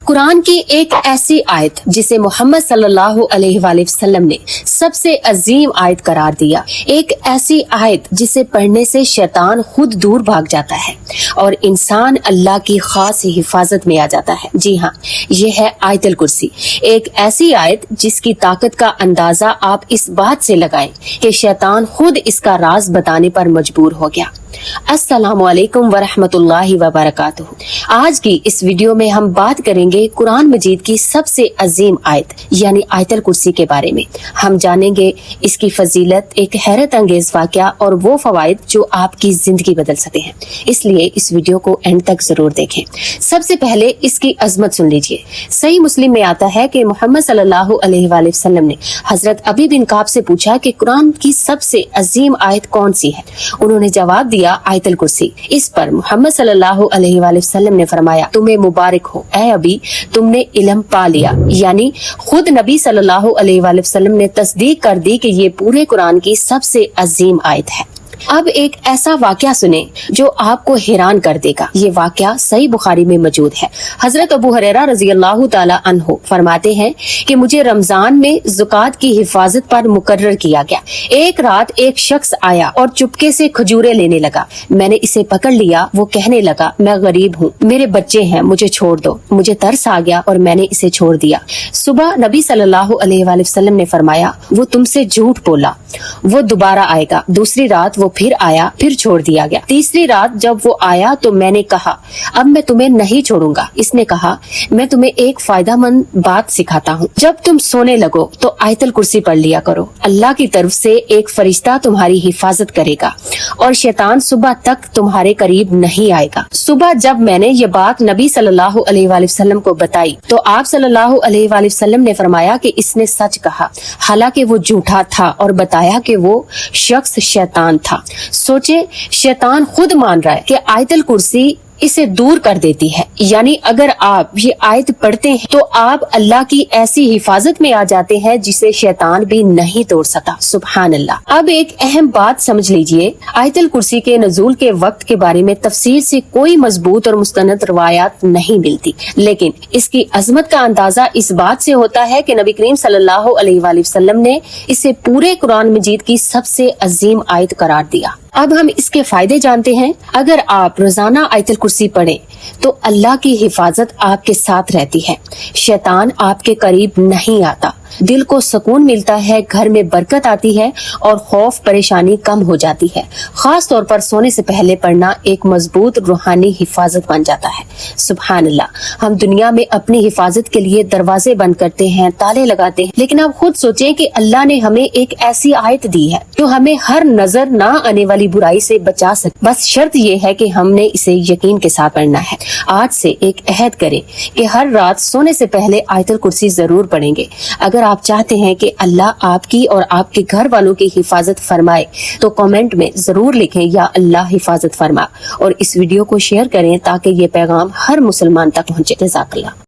कुरान की एक ऐसी आयत जिसे मोहम्मद सल्लल्लाहु अलैहि वसल्लम ने सबसे अजीम आयत करार दिया, एक ऐसी आयत जिसे पढ़ने से शैतान खुद दूर भाग जाता है और इंसान अल्लाह की खास हिफाजत में आ जाता है। जी हाँ, ये है आयतुल कुर्सी, एक ऐसी आयत जिसकी ताकत का अंदाजा आप इस बात से लगाएं कि शैतान खुद इसका राज बताने पर मजबूर हो गया। अस्सलामु अलैकुम वरहमतुल्लाहि वबरकातुहू। आज की इस वीडियो में हम बात करेंगे कुरान मजीद की सबसे अजीम आयत यानी आयतुल कुर्सी के बारे में। हम जानेंगे इसकी फजीलत, एक हैरत अंगेज वाकया और वो फवाइद जो आपकी जिंदगी बदल सकते हैं। इसलिए इस वीडियो को एंड तक जरूर देखें। सबसे पहले इसकी अजमत सुन लीजिए। सही मुस्लिम में आता है कि मोहम्मद सल्लल्लाहु अलैहि वसल्लम ने हजरत अबी बिन काब से पूछा कि कुरान की सबसे अजीम आयत कौन सी है। उन्होंने जवाब दिया आयतुल कुर्सी। इस पर मोहम्मद सल्लल्लाहु अलैहि वसल्लम ने फरमाया, तुम्हें मुबारक हो ऐ अबी, तुमने इल्म पा लिया। यानी खुद नबी सल्लल्लाहु अलैहि वसल्लम ने तस्दीक कर दी कि ये पूरे कुरान की सबसे अजीम आयत है। अब एक ऐसा वाकया सुने जो आपको हैरान कर देगा। ये वाकया सही बुखारी में मौजूद है। हजरत अबू हुरैरा रज़ी अल्लाह ताला अन्हो फरमाते हैं कि मुझे रमजान में ज़कात की हिफाजत पर मुकर्रर किया गया। एक रात एक शख्स आया और चुपके से खजूरें लेने लगा। मैंने इसे पकड़ लिया। वो कहने लगा, मैं गरीब हूँ, मेरे बच्चे हैं, मुझे छोड़ दो। मुझे तरस आ गया और मैंने इसे छोड़ दिया। सुबह नबी सल्लल्लाहु अलैहि वसल्लम ने फरमाया, वो तुमसे झूठ बोला, वो दोबारा आएगा। दूसरी रात वो फिर आया, फिर छोड़ दिया गया। तीसरी रात जब वो आया तो मैंने कहा, अब मैं तुम्हें नहीं छोड़ूंगा। इसने कहा, मैं तुम्हें एक फायदेमंद बात सिखाता हूँ। जब तुम सोने लगो तो आयतुल कुर्सी पढ़ लिया करो। अल्लाह की तरफ से एक फरिश्ता तुम्हारी हिफाजत करेगा और शैतान सुबह तक तुम्हारे करीब नहीं आएगा। सुबह जब मैंने ये बात नबी सल्लल्लाहु अलैहि वसल्लम को बताई तो आप सल्लल्लाहु अलैहि वसल्लम ने फरमाया कि इसने सच कहा, हालांकि वो झूठा था, और बताया कि वो शख्स शैतान था। सोचे, शैतान खुद मान रहा है कि आयतुल कुर्सी इसे दूर कर देती है। यानी अगर आप ये आयत पढ़ते हैं तो आप अल्लाह की ऐसी हिफाजत में आ जाते हैं जिसे शैतान भी नहीं तोड़ सकता। सुभान अल्लाह। अब एक अहम बात समझ लीजिए, आयतुल कुर्सी के नज़ूल के वक्त के बारे में तफसीर से कोई मजबूत और मुस्तनद रवायात नहीं मिलती, लेकिन इसकी अजमत का अंदाजा इस बात से होता है कि नबी करीम सल्लल्लाहु अलैहि वसल्लम ने इसे पूरे कुरान मजीद की सबसे अजीम आयत करार दिया। अब हम इसके फायदे जानते हैं। अगर आप रोजाना आयतुल कुर्सी पढ़ें तो अल्लाह की हिफाजत आपके साथ रहती है, शैतान आपके करीब नहीं आता, दिल को सुकून मिलता है, घर में बरकत आती है और खौफ परेशानी कम हो जाती है। खास तौर पर सोने से पहले पढ़ना एक मजबूत रूहानी हिफाजत बन जाता है। सुभान अल्लाह। हम दुनिया में अपनी हिफाजत के लिए दरवाजे बंद करते हैं, ताले लगाते हैं, लेकिन आप खुद सोचें कि अल्लाह ने हमें एक ऐसी आयत दी है जो हमें हर नजर ना आने वाली बुराई से बचा सके। बस शर्त ये है कि हमने इसे यकीन के साथ पढ़ना है। आज से एक अहद करें कि हर रात सोने से पहले आयतुल कुर्सी जरूर पढ़ेंगे। अगर आप चाहते हैं कि अल्लाह आपकी और आपके घर वालों की हिफाजत फरमाए तो कमेंट में जरूर लिखें, या अल्लाह हिफाजत फरमा, और इस वीडियो को शेयर करें ताकि ये पैगाम हर मुसलमान तक पहुंचे। जज़ाकल्लाह।